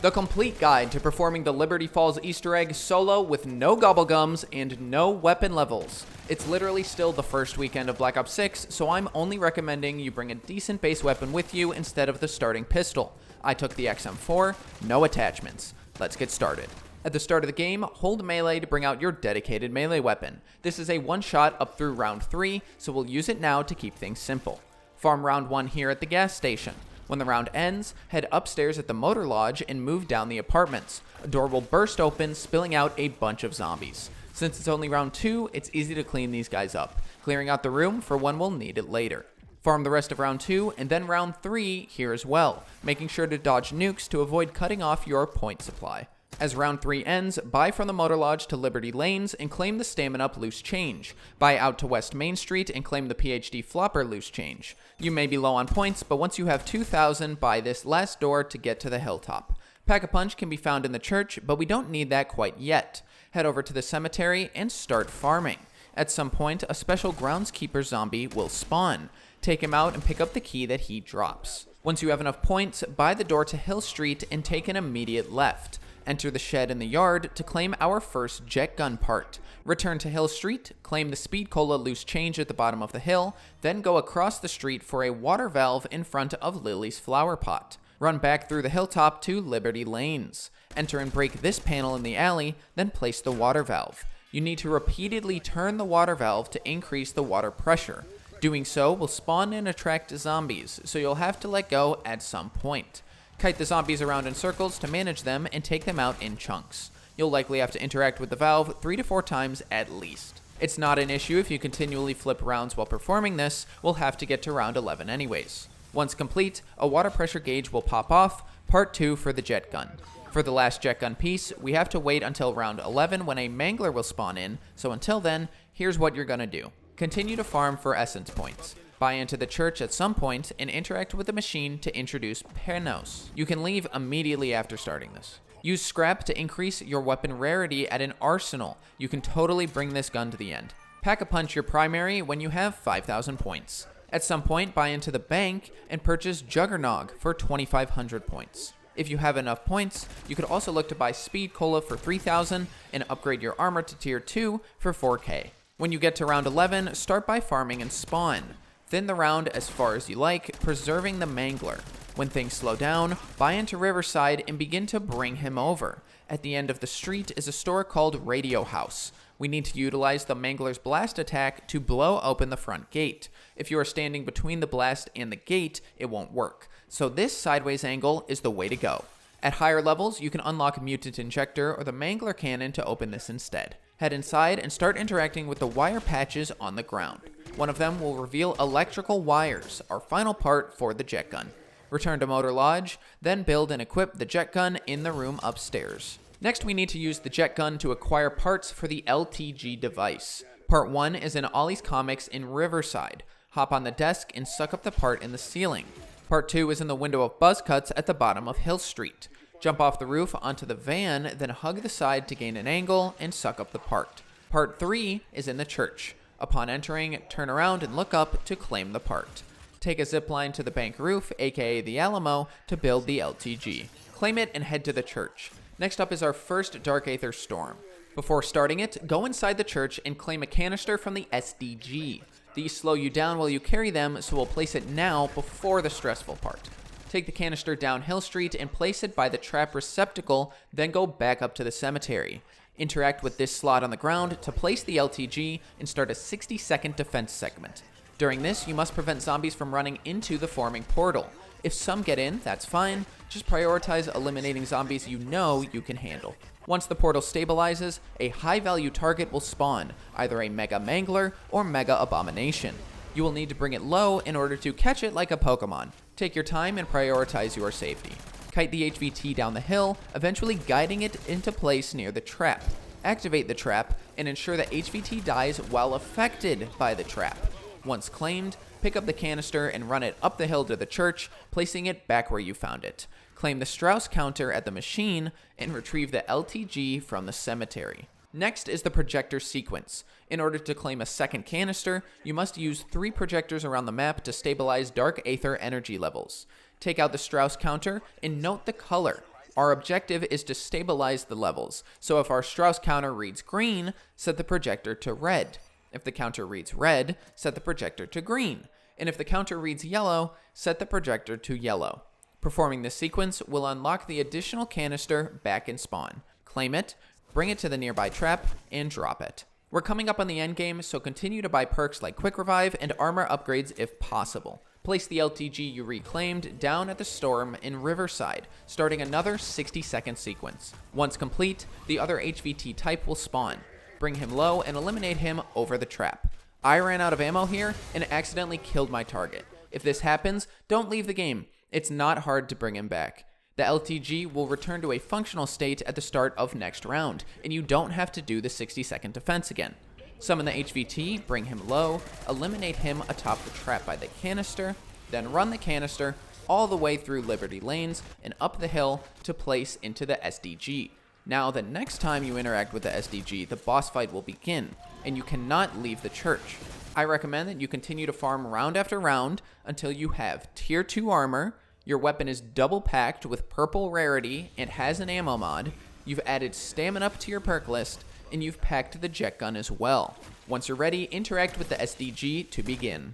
The complete guide to performing the Liberty Falls Easter egg solo with no Gobblegums and no weapon levels. It's literally still the first weekend of Black Ops 6, so I'm only recommending you bring a decent base weapon with you instead of the starting pistol. I took the XM4, no attachments. Let's get started. At the start of the game, hold melee to bring out your dedicated melee weapon. This is a one-shot up through round 3, so we'll use it now to keep things simple. Farm round 1 here at the gas station. When the round ends, head upstairs at the motor lodge and move down the apartments. A door will burst open, spilling out a bunch of zombies. Since it's only round 2, it's easy to clean these guys up, clearing out the room for when we'll need it later. Farm the rest of round 2 and then round 3 here as well, making sure to dodge nukes to avoid cutting off your point supply. As round 3 ends, buy from the Motor Lodge to Liberty Lanes and claim the Stamina Up loose change. Buy out to West Main Street and claim the PhD Flopper loose change. You may be low on points, but once you have 2,000, buy this last door to get to the hilltop. Pack-a-Punch can be found in the church, but we don't need that quite yet. Head over to the cemetery and start farming. At some point, a special Groundskeeper zombie will spawn. Take him out and pick up the key that he drops. Once you have enough points, buy the door to Hill Street and take an immediate left. Enter the shed in the yard to claim our first jet gun part. Return to Hill Street, claim the Speed Cola loose change at the bottom of the hill, then go across the street for a water valve in front of Lily's flower pot. Run back through the hilltop to Liberty Lanes. Enter and break this panel in the alley, then place the water valve. You need to repeatedly turn the water valve to increase the water pressure. Doing so will spawn and attract zombies, so you'll have to let go at some point. Kite the zombies around in circles to manage them and take them out in chunks. You'll likely have to interact with the valve 3 to 4 times at least. It's not an issue if you continually flip rounds while performing this, we'll have to get to round 11 anyways. Once complete, a water pressure gauge will pop off, part 2 for the jet gun. For the last jet gun piece, we have to wait until round 11 when a Mangler will spawn in, so until then, here's what you're gonna do. Continue to farm for essence points. Buy into the church at some point and interact with the machine to introduce Panos. You can leave immediately after starting this. Use scrap to increase your weapon rarity at an arsenal. You can totally bring this gun to the end. Pack-a-Punch your primary when you have 5,000 points. At some point, buy into the bank and purchase Juggernog for 2,500 points. If you have enough points, you could also look to buy Speed Cola for 3,000 and upgrade your armor to tier 2 for 4k. When you get to round 11, start by farming and spawn. Thin the round as far as you like, preserving the Mangler. When things slow down, buy into Riverside and begin to bring him over. At the end of the street is a store called Radio House. We need to utilize the Mangler's blast attack to blow open the front gate. If you are standing between the blast and the gate, it won't work. So this sideways angle is the way to go. At higher levels, you can unlock Mutant Injector or the Mangler Cannon to open this instead. Head inside and start interacting with the wire patches on the ground. One of them will reveal electrical wires, our final part for the jet gun. Return to Motor Lodge, then build and equip the jet gun in the room upstairs. Next, we need to use the jet gun to acquire parts for the LTG device. Part 1 is in Ollie's Comics in Riverside. Hop on the desk and suck up the part in the ceiling. Part 2 is in the window of Buzzcuts at the bottom of Hill Street. Jump off the roof onto the van, then hug the side to gain an angle and suck up the part. Part 3 is in the church. Upon entering, turn around and look up to claim the part. Take a zipline to the bank roof, aka the Alamo, to build the LTG. Claim it and head to the church. Next up is our first Dark Aether Storm. Before starting it, go inside the church and claim a canister from the SDG. These slow you down while you carry them, so we'll place it now before the stressful part. Take the canister down Hill Street and place it by the trap receptacle, then go back up to the cemetery. Interact with this slot on the ground to place the LTG and start a 60-second defense segment. During this, you must prevent zombies from running into the forming portal. If some get in, that's fine. Just prioritize eliminating zombies you know you can handle. Once the portal stabilizes, a high-value target will spawn, either a Mega Mangler or Mega Abomination. You will need to bring it low in order to catch it like a Pokemon. Take your time and prioritize your safety. Kite the HVT down the hill, eventually guiding it into place near the trap. Activate the trap and ensure that HVT dies while affected by the trap. Once claimed, pick up the canister and run it up the hill to the church, placing it back where you found it. Claim the Strauss counter at the machine and retrieve the LTG from the cemetery. Next is the projector sequence. In order to claim a second canister, you must use 3 projectors around the map to stabilize Dark Aether energy levels. Take out the Strauss counter and note the color. Our objective is to stabilize the levels, so if our Strauss counter reads green, set the projector to red. If the counter reads red, set the projector to green. And if the counter reads yellow, set the projector to yellow. Performing this sequence will unlock the additional canister back in spawn. Claim it, bring it to the nearby trap, and drop it. We're coming up on the end game, so continue to buy perks like Quick Revive and armor upgrades if possible. Place the LTG you reclaimed down at the storm in Riverside, starting another 60-second sequence. Once complete, the other HVT type will spawn. Bring him low and eliminate him over the trap. I ran out of ammo here and accidentally killed my target. If this happens, don't leave the game. It's not hard to bring him back. The LTG will return to a functional state at the start of next round, and you don't have to do the 60-second defense again. Summon the HVT, bring him low, eliminate him atop the trap by the canister, then run the canister all the way through Liberty Lanes and up the hill to place into the SDG. Now, the next time you interact with the SDG, the boss fight will begin, and you cannot leave the church. I recommend that you continue to farm round after round until you have Tier 2 armor, your weapon is double packed with purple rarity and has an ammo mod, you've added stamina up to your perk list, and you've packed the jet gun as well. Once you're ready, interact with the SDG to begin.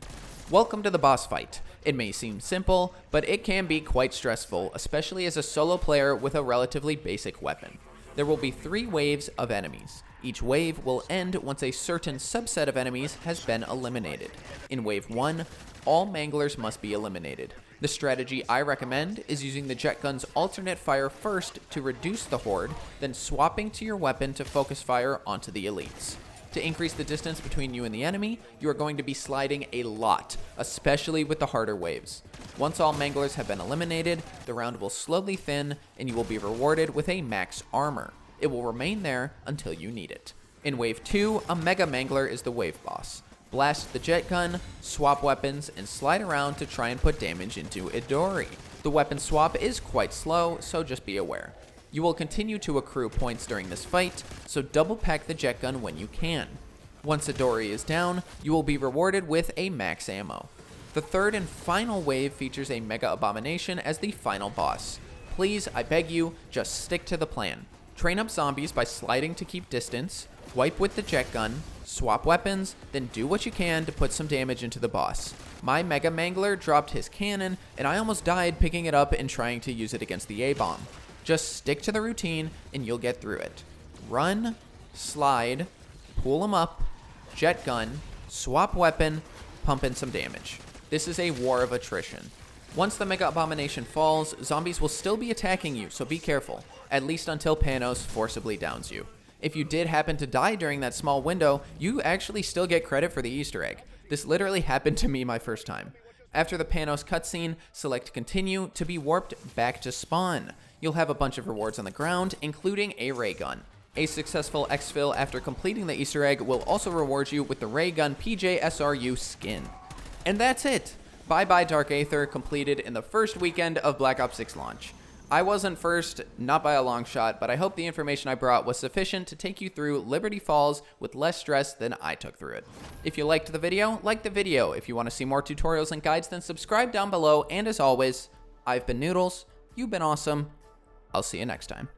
Welcome to the boss fight. It may seem simple, but it can be quite stressful, especially as a solo player with a relatively basic weapon. There will be 3 waves of enemies. Each wave will end once a certain subset of enemies has been eliminated. In wave 1, all manglers must be eliminated. The strategy I recommend is using the jet gun's alternate fire first to reduce the horde, then swapping to your weapon to focus fire onto the elites. To increase the distance between you and the enemy, you are going to be sliding a lot, especially with the harder waves. Once all manglers have been eliminated, the round will slowly thin, and you will be rewarded with a max armor. It will remain there until you need it. In wave 2, a mega mangler is the wave boss. Blast the jet gun, swap weapons, and slide around to try and put damage into Idori. The weapon swap is quite slow, so just be aware. You will continue to accrue points during this fight, so double pack the jet gun when you can. Once Idori is down, you will be rewarded with a max ammo. The third and final wave features a Mega Abomination as the final boss. Please, I beg you, just stick to the plan. Train up zombies by sliding to keep distance, wipe with the jet gun, swap weapons, then do what you can to put some damage into the boss. My Mega Mangler dropped his cannon, and I almost died picking it up and trying to use it against the A-bomb. Just stick to the routine, and you'll get through it. Run, slide, pull him up, jet gun, swap weapon, pump in some damage. This is a war of attrition. Once the Mega Abomination falls, zombies will still be attacking you, so be careful, at least until Panos forcibly downs you. If you did happen to die during that small window, you actually still get credit for the Easter egg. This literally happened to me my first time. After the Panos cutscene, select Continue to be warped back to spawn. You'll have a bunch of rewards on the ground, including a ray gun. A successful exfil after completing the Easter egg will also reward you with the ray gun PJ SRU skin. And that's it! Bye-bye Dark Aether completed in the first weekend of Black Ops 6 launch. I wasn't first, not by a long shot, but I hope the information I brought was sufficient to take you through Liberty Falls with less stress than I took through it. If you liked the video, like the video. If you want to see more tutorials and guides, then subscribe down below. And as always, I've been Noodles, you've been awesome, I'll see you next time.